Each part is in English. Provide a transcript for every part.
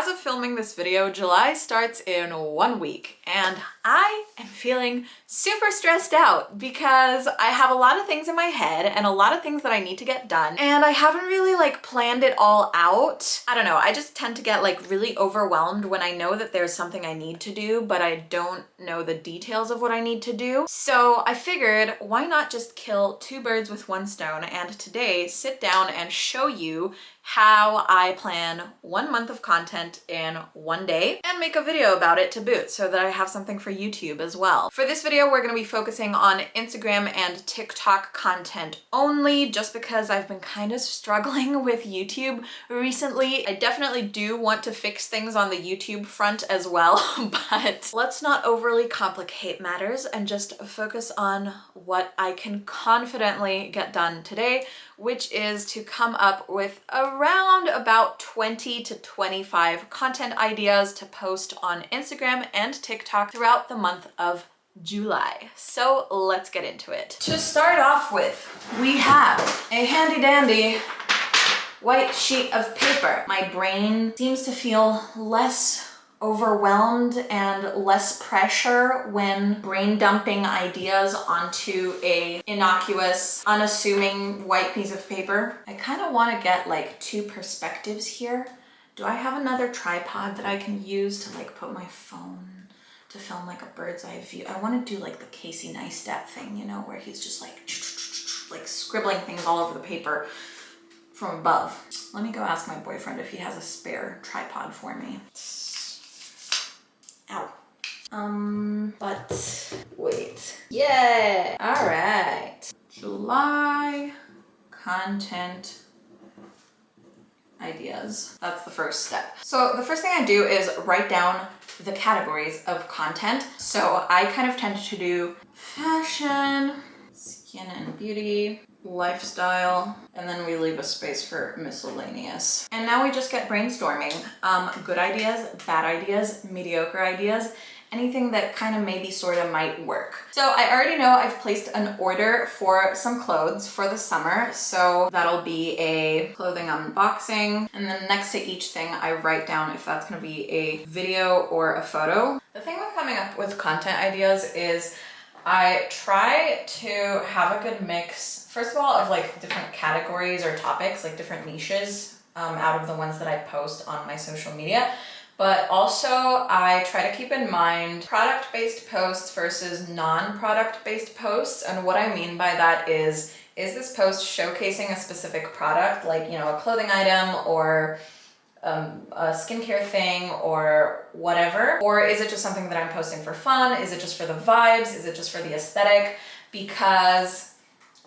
as of filming this video, July starts in 1 week and I am feeling super stressed out because I have a lot of things in my head and a lot of things that I need to get done, and I haven't really like planned it all out. I don't know, I just tend to get like really overwhelmed when I know that there's something I need to do, but I don't know the details of what I need to do. So I figured, why not just kill two birds with one stone, and today sit down and show you how I plan 1 month of content in 1 day and make a video about it to boot so that I have something for YouTube as well. For this video, we're going to be focusing on Instagram and TikTok content only, just because I've been kind of struggling with YouTube recently. I definitely do want to fix things on the YouTube front as well, but let's not overly complicate matters and just focus on what I can confidently get done today, which is to come up with around about 20 to 25 content ideas to post on Instagram and TikTok throughout the month of July. So let's get into it. To start off with, we have a handy dandy white sheet of paper. My brain seems to feel less overwhelmed and less pressure when brain dumping ideas onto a innocuous, unassuming white piece of paper. I kind of want to get like two perspectives here. Do I have another tripod that I can use to like put my phone to film like a bird's eye view? I want to do like the Casey Neistat thing, you know, where he's just like scribbling things all over the paper from above. Let me go ask my boyfriend if he has a spare tripod for me. Ow. But wait. Yeah. All right. July content ideas. That's the first step. So the first thing I do is write down the categories of content. So I kind of tend to do fashion, skin and beauty, lifestyle, and then we leave a space for miscellaneous. And now we just get brainstorming. Good ideas, bad ideas, mediocre ideas, anything that kind of maybe sort of might work. So I already know I've placed an order for some clothes for the summer. So that'll be a clothing unboxing. And then next to each thing, I write down if that's gonna be a video or a photo. The thing with coming up with content ideas is I try to have a good mix, first of all, of like different categories or topics, like different niches out of the ones that I post on my social media. But also I try to keep in mind product-based posts versus non-product-based posts. And what I mean by that is this post showcasing a specific product, like, you know, a clothing item or a skincare thing or whatever? Or is it just something that I'm posting for fun? Is it just for the vibes? Is it just for the aesthetic? Because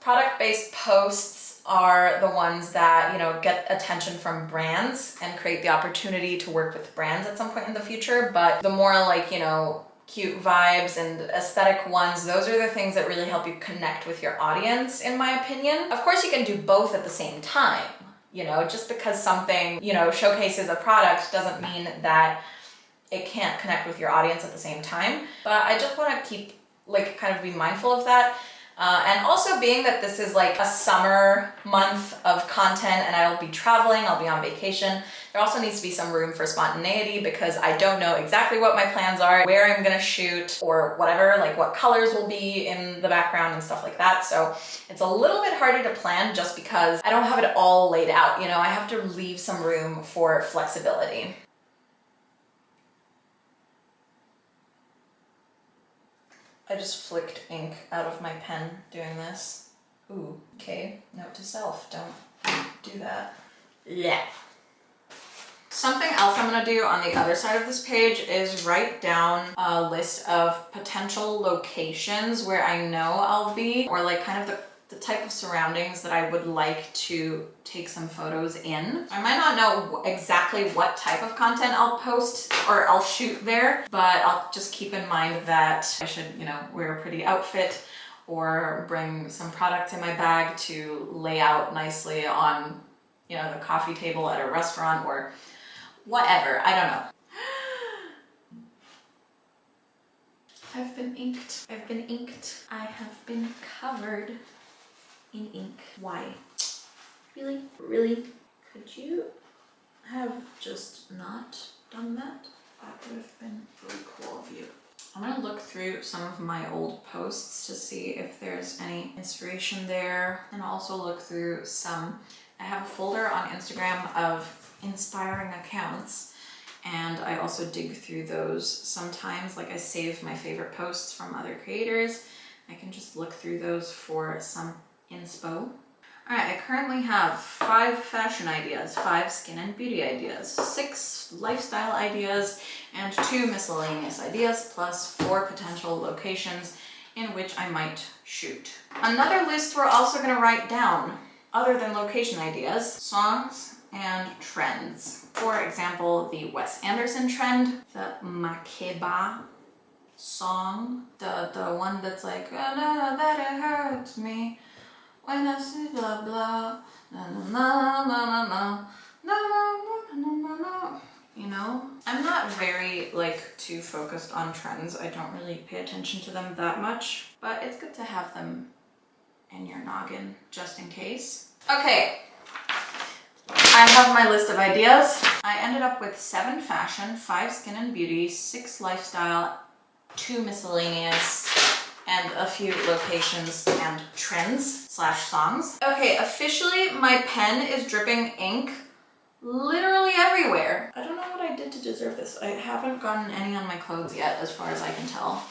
product-based posts are the ones that, you know, get attention from brands and create the opportunity to work with brands at some point in the future. But the more like, you know, cute vibes and aesthetic ones, those are the things that really help you connect with your audience, in my opinion. Of course, you can do both at the same time. You know, just because something, you know, showcases a product doesn't mean that it can't connect with your audience at the same time. But I just want to keep, like, kind of be mindful of that. And also being that this is like a summer month of content and I'll be traveling, I'll be on vacation, there also needs to be some room for spontaneity because I don't know exactly what my plans are, where I'm gonna shoot or whatever, like what colors will be in the background and stuff like that. So it's a little bit harder to plan just because I don't have it all laid out. You know, I have to leave some room for flexibility. I just flicked ink out of my pen doing this. Ooh, okay, note to self, don't do that. Yeah. Something else I'm gonna do on the other side of this page is write down a list of potential locations where I know I'll be, or like kind of the type of surroundings that I would like to take some photos in. I might not know exactly what type of content I'll post or I'll shoot there, but I'll just keep in mind that I should, you know, wear a pretty outfit or bring some products in my bag to lay out nicely on, you know, the coffee table at a restaurant or whatever. I don't know. I've been inked. I've been inked. I have been covered in ink. Why? Really? Really? Could you have just not done that, that would have been really cool of you. I'm gonna look through some of my old posts to see if there's any inspiration there, and also look through some. I have a folder on Instagram of inspiring accounts, and I also dig through those sometimes. Like I save my favorite posts from other creators. I can just look through those for some inspo. All right, I currently have 5 fashion ideas, 5 skin and beauty ideas, 6 lifestyle ideas, and 2 miscellaneous ideas, plus 4 potential locations in which I might shoot. Another list we're also gonna write down, other than location ideas, songs and trends. For example, the Wes Anderson trend, the Makeba song, the one that's like, oh, no, that it hurts me. When I say blah blah, na na na na na na na na na. You know? I'm not very too focused on trends. I don't really pay attention to them that much, but it's good to have them in your noggin just in case. Okay, I have my list of ideas. I ended up with 7 fashion, 5 skin and beauty, 6 lifestyle, 2 miscellaneous, and a few locations and trends / songs. Okay, officially my pen is dripping ink literally everywhere. I don't know what I did to deserve this. I haven't gotten any on my clothes yet, as far as I can tell.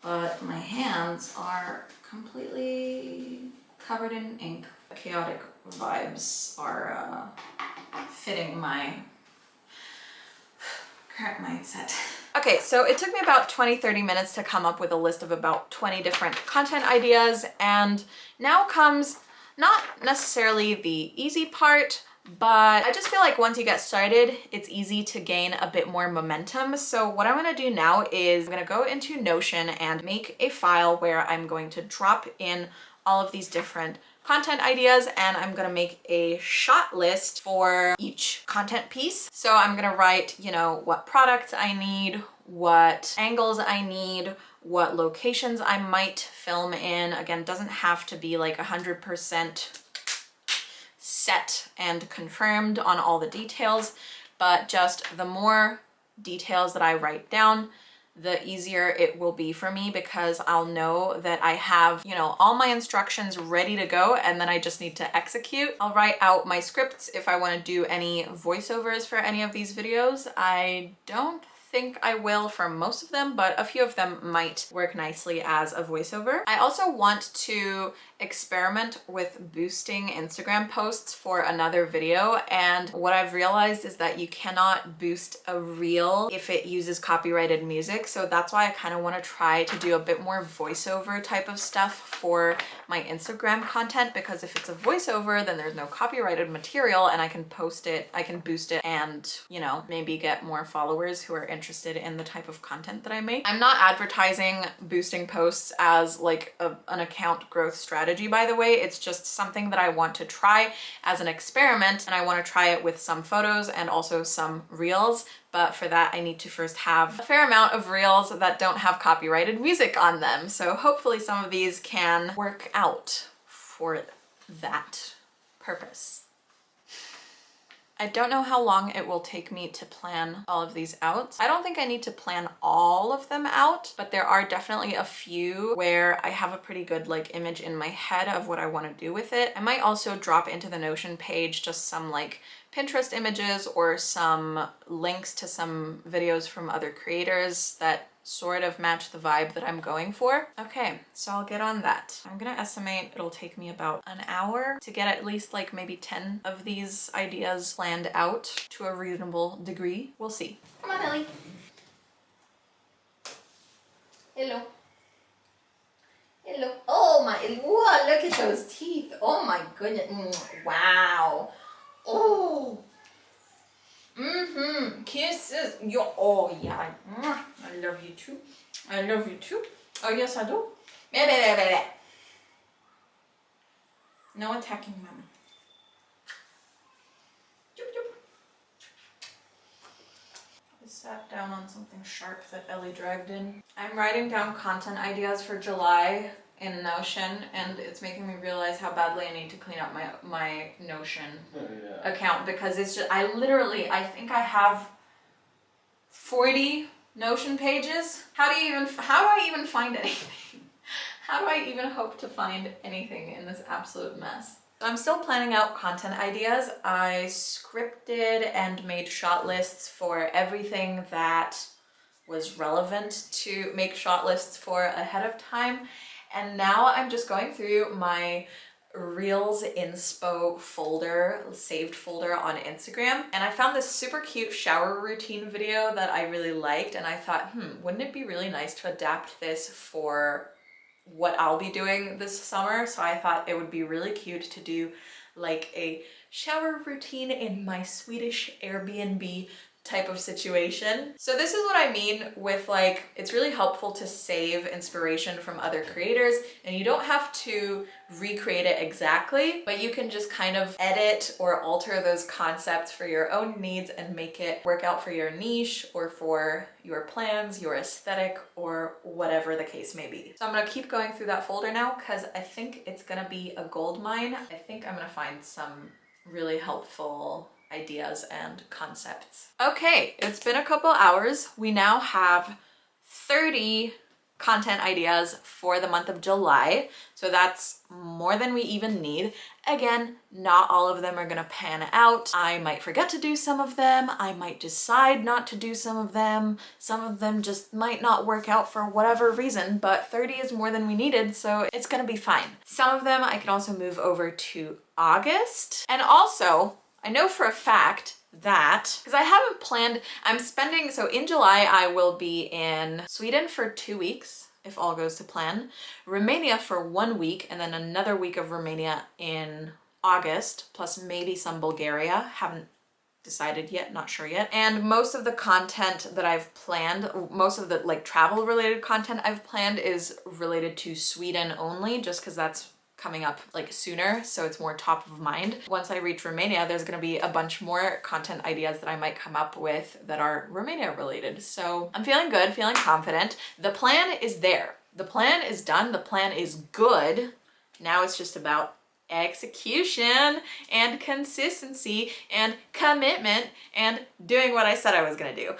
But my hands are completely covered in ink. Chaotic vibes are fitting my current mindset. Okay, so it took me about 20-30 minutes to come up with a list of about 20 different content ideas, and now comes not necessarily the easy part, but I just feel like once you get started, it's easy to gain a bit more momentum. So what I'm gonna do now is I'm gonna go into Notion and make a file where I'm going to drop in all of these different content ideas, and I'm gonna make a shot list for each content piece. So I'm gonna write, you know, what products I need, what angles I need, what locations I might film in. Again, it doesn't have to be like 100% set and confirmed on all the details, but just the more details that I write down, the easier it will be for me, because I'll know that I have, you know, all my instructions ready to go, and then I just need to execute. I'll write out my scripts if I want to do any voiceovers for any of these videos. I don't think I will for most of them, but a few of them might work nicely as a voiceover. I also want to experiment with boosting Instagram posts for another video, and what I've realized is that you cannot boost a reel if it uses copyrighted music, so that's why I kind of want to try to do a bit more voiceover type of stuff for my Instagram content, because if it's a voiceover, then there's no copyrighted material and I can post it, I can boost it, and, you know, maybe get more followers who are interested in the type of content that I make. I'm not advertising boosting posts as like an account growth strategy, by the way. It's just something that I want to try as an experiment, and I want to try it with some photos and also some reels. But for that, I need to first have a fair amount of reels that don't have copyrighted music on them. So hopefully some of these can work out for that purpose. I don't know how long it will take me to plan all of these out. I don't think I need to plan all of them out, but there are definitely a few where I have a pretty good like image in my head of what I want to do with it. I might also drop into the Notion page just some like Pinterest images or some links to some videos from other creators that sort of match the vibe that I'm going for. Okay, so I'll get on that. I'm gonna estimate it'll take me about an hour to get at least like maybe 10 of these ideas planned out to a reasonable degree. We'll see. Come on, Ellie. Hello. Hello. Oh my, whoa, look at those teeth. Oh my goodness. Wow. Oh. Mm-hmm. Kisses. Oh yeah. I love you too. I love you too. Oh yes, I do. No attacking, mama. I sat down on something sharp that Ellie dragged in. I'm writing down content ideas for July in Notion, and it's making me realize how badly I need to clean up my Notion account, because it's just, I think I have 40 Notion pages. How do I even find anything? How do I even hope to find anything in this absolute mess? I'm still planning out content ideas. I scripted and made shot lists for everything that was relevant to make shot lists for ahead of time. And now I'm just going through my Reels inspo folder, saved folder on Instagram. And I found this super cute shower routine video that I really liked. And I thought, wouldn't it be really nice to adapt this for what I'll be doing this summer? So I thought it would be really cute to do like a shower routine in my Swedish Airbnb type of situation. So this is what I mean with like, it's really helpful to save inspiration from other creators, and you don't have to recreate it exactly, but you can just kind of edit or alter those concepts for your own needs and make it work out for your niche or for your plans, your aesthetic, or whatever the case may be. So I'm gonna keep going through that folder now because I think it's gonna be a gold mine. I think I'm gonna find some really helpful ideas and concepts. Okay, it's been a couple hours. We now have 30 content ideas for the month of July. So that's more than we even need. Again, not all of them are gonna pan out. I might forget to do some of them. I might decide not to do some of them. Some of them just might not work out for whatever reason, but 30 is more than we needed, so it's gonna be fine. Some of them I can also move over to August. And also, I know for a fact that, because I haven't planned, so in July I will be in Sweden for 2 weeks, if all goes to plan, Romania for 1 week, and then another week of Romania in August, plus maybe some Bulgaria. Haven't decided yet, not sure yet. And most of the content that I've planned, most of the like travel related content I've planned is related to Sweden only, just because that's coming up like sooner, so it's more top of mind. Once I reach Romania, there's gonna be a bunch more content ideas that I might come up with that are Romania related. So I'm feeling good, feeling confident. The plan is there. The plan is done. The plan is good. Now it's just about execution and consistency and commitment and doing what I said I was gonna do,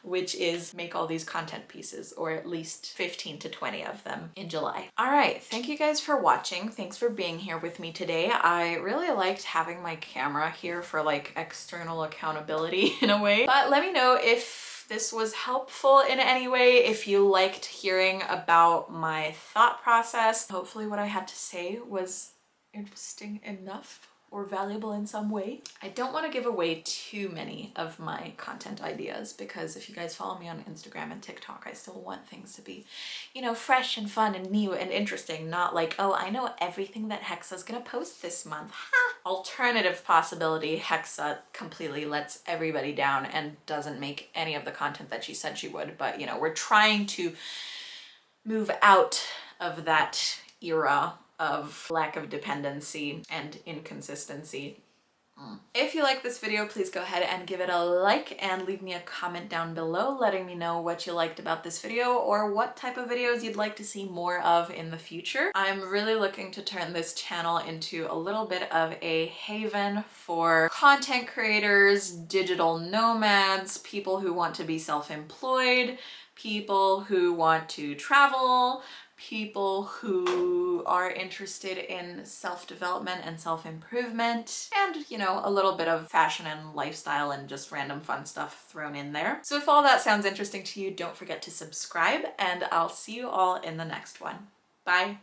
which is make all these content pieces, or at least 15 to 20 of them in July. All right, thank you guys for watching. Thanks for being here with me today. I really liked having my camera here for like external accountability in a way, but let me know if this was helpful in any way, if you liked hearing about my thought process. Hopefully what I had to say was interesting enough or valuable in some way. I don't want to give away too many of my content ideas, because if you guys follow me on Instagram and TikTok, I still want things to be, you know, fresh and fun and new and interesting, not like, oh, I know everything that Hexa's gonna post this month. Ha! Alternative possibility, Hexa completely lets everybody down and doesn't make any of the content that she said she would, but you know, we're trying to move out of that era of lack of dependency and inconsistency. If you like this video, please go ahead and give it a like and leave me a comment down below letting me know what you liked about this video or what type of videos you'd like to see more of in the future. I'm really looking to turn this channel into a little bit of a haven for content creators, digital nomads, people who want to be self-employed, people who want to travel, people who are interested in self-development and self-improvement, and you know, a little bit of fashion and lifestyle and just random fun stuff thrown in there. So if all that sounds interesting to you, don't forget to subscribe, and I'll see you all in the next one. Bye.